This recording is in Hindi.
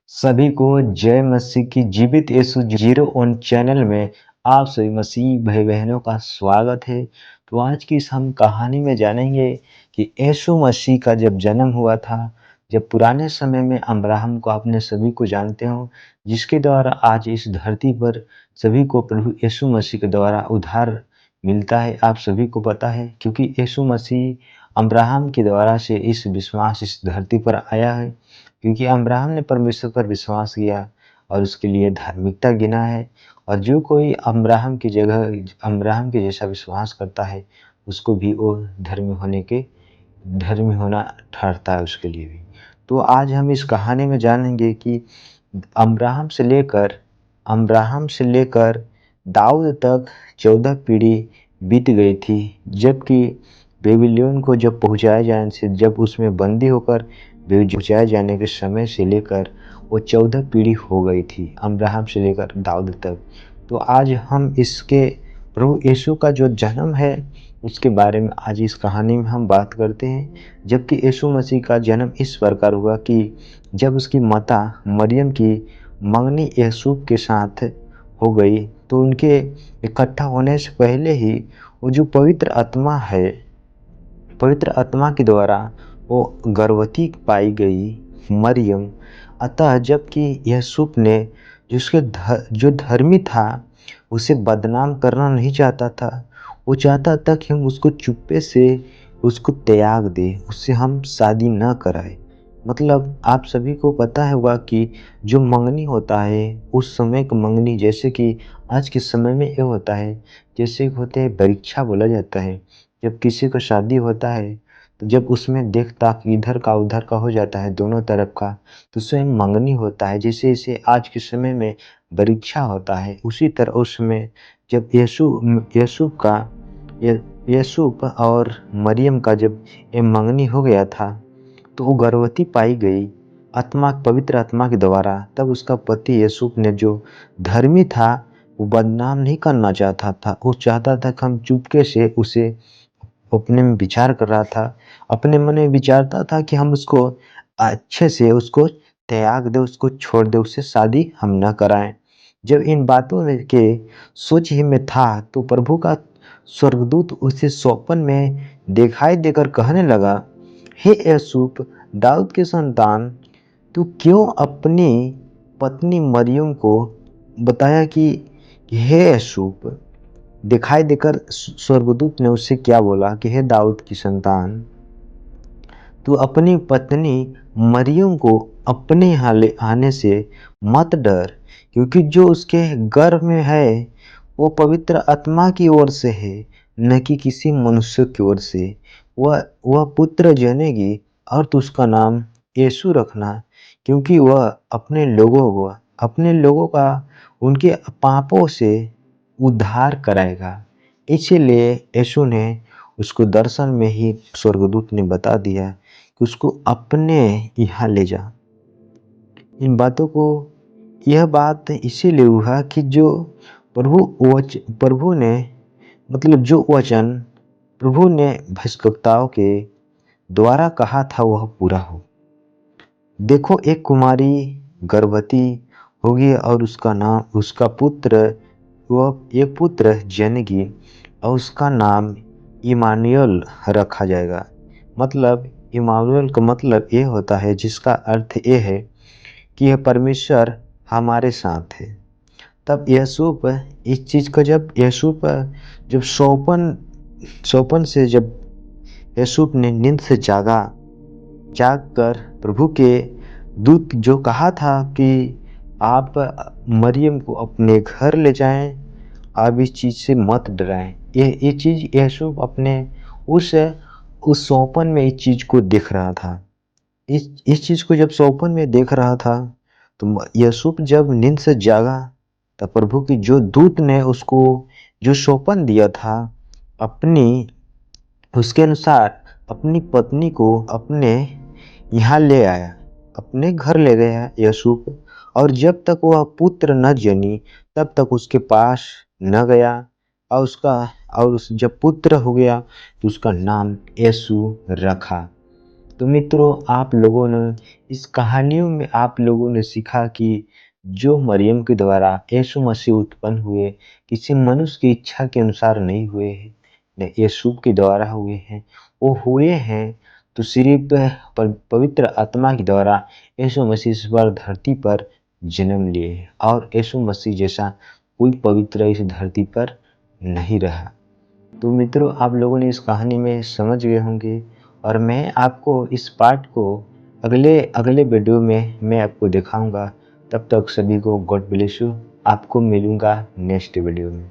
सभी को जय मसीह की जीवित यीशु जीरो ऑन चैनल में आप सभी मसीह भाई बहनों का स्वागत है। तो आज की इस हम कहानी में जानेंगे कि यीशु मसीह का जब जन्म हुआ था, जब पुराने समय में अब्राहम को आपने सभी को जानते हो, जिसके द्वारा आज इस धरती पर सभी को प्रभु यीशु मसीह के द्वारा उद्धार मिलता है। आप सभी को पता है, क्योंकि यीशु मसीह अब्राहम के द्वारा से इस विश्वास इस धरती पर आया है, क्योंकि अब्राहम ने परमेश्वर पर विश्वास किया और उसके लिए धार्मिकता गिना है। और जो कोई अब्राहम की जगह अब्राहम के जैसा विश्वास करता है, उसको भी वो धर्मी होना ठहरता है उसके लिए भी। तो आज हम इस कहानी में जानेंगे कि अब्राहम से लेकर दाऊद तक 14 पीढ़ी बीत गई थी, जबकि बेबीलोन को जब पहुंचाए जाने से, जब उसमें बंदी होकर पहुंचाए जाने के समय से लेकर वो 14 पीढ़ी हो गई थी, अब्राहम से लेकर दाऊद तक। तो आज हम इसके प्रभु यीशु का जो जन्म है उसके बारे में आज इस कहानी में हम बात करते हैं। जबकि यीशु मसीह का जन्म इस प्रकार हुआ कि जब उसकी माता मरियम की मंगनी यूसुफ के साथ हो गई, तो उनके इकट्ठा होने से पहले ही वो जो पवित्र आत्मा के द्वारा वो गर्भवती पाई गई मरियम। अतः जबकि यूसुफ ने जो धर्मी था, उसे बदनाम करना नहीं चाहता था। वो चाहता था कि हम उसको चुप्पे से उसको त्याग दें, उससे हम शादी न कराए। मतलब आप सभी को पता होगा कि जो मंगनी होता है, उस समय का मंगनी जैसे कि आज के समय में ये होता है, जैसे होते हैं परीक्षा बोला जाता है। जब किसी को शादी होता है, तो जब उसमें देखता कि इधर का उधर का हो जाता है दोनों तरफ का, तो स्वयं मंगनी होता है। जैसे जैसे आज के समय में परीक्षा होता है, उसी तरह उस समय जब यूसुफ और मरियम का जब ये मंगनी हो गया था, तो वो गर्भवती पाई गई पवित्र आत्मा के द्वारा। तब उसका पति यूसुफ ने, जो धर्मी था, वो बदनाम नहीं करना चाहता था। वो चाहता था कि हम चुपके से उसे अपने में विचार कर रहा था, अपने मन में विचारता था कि हम उसको अच्छे से उसको त्याग दे, उसको छोड़ दे, उससे शादी हम न कराएं। जब इन बातों में के सोच ही में था, तो प्रभु का स्वर्गदूत उसे स्वप्न में दिखाई देकर कहने लगा, हे यूसुफ, दाऊद के संतान, तू क्यों अपनी पत्नी मरियम को बताया कि हे यूसुफ। दिखाई देकर स्वर्गदूत ने उससे क्या बोला कि हे दाऊद की संतान, तू अपनी पत्नी मरियम को अपने यहाँ ले आने से मत डर, क्योंकि जो उसके गर्भ में है वो पवित्र आत्मा की ओर से है, न कि किसी मनुष्य की ओर से। वह पुत्र जनेगी और तू उसका नाम यीशु रखना, क्योंकि वह अपने लोगों का उनके पापों से उद्धार कराएगा। इसीलिए यीशु ने उसको दर्शन में ही स्वर्गदूत ने बता दिया कि उसको अपने यहाँ ले जा। इन बातों को यह बात इसीलिए हुआ कि जो प्रभु ने मतलब जो वचन प्रभु ने भविष्यवक्ताओं के द्वारा कहा था वह पूरा हो। देखो, एक कुमारी गर्भवती होगी और वह एक पुत्र जनेगी और उसका नाम इमानुएल रखा जाएगा। मतलब इमानुएल का मतलब ये होता है, जिसका अर्थ ये है कि यह परमेश्वर हमारे साथ है। तब यूसुफ इस चीज को जब सोपन से जब यूसुफ ने नींद से जाग कर प्रभु के दूत जो कहा था कि आप मरियम को अपने घर ले जाएं, आप इस चीज से मत डराएं। ये चीज यूसुफ अपने उस सोपन में इस चीज को देख रहा था। इस चीज को जब सोपन में देख रहा था, तो यूसुफ जब नींद से जागा, तब प्रभु की जो दूत ने उसको जो सोपन दिया था, उसके अनुसार अपनी पत्नी को अपने यहाँ ले आया, अपने घर ले गया यूसुफ। और जब तक वह पुत्र न जनी, तब तक उसके पास न गया। जब पुत्र हो गया, तो उसका नाम यीशु रखा। तो मित्रों, आप लोगों ने इस कहानियों में आप लोगों ने सीखा कि जो मरियम के द्वारा यीशु मसीह उत्पन्न हुए, किसी मनुष्य की इच्छा के अनुसार नहीं हुए हैं, न यीशु के द्वारा हुए हैं। वो हुए हैं तो सिर्फ पवित्र आत्मा के द्वारा यीशु मसीह इस बार धरती पर जन्म लिए हैं, और यीशु मसीह जैसा कोई पवित्र इस धरती पर नहीं रहा। तो मित्रों, आप लोगों ने इस कहानी में समझ गए होंगे, और मैं आपको इस पार्ट को अगले अगले वीडियो में मैं आपको दिखाऊंगा। तब तक सभी को गॉड ब्लेस यू। आपको मिलूंगा नेक्स्ट वीडियो में।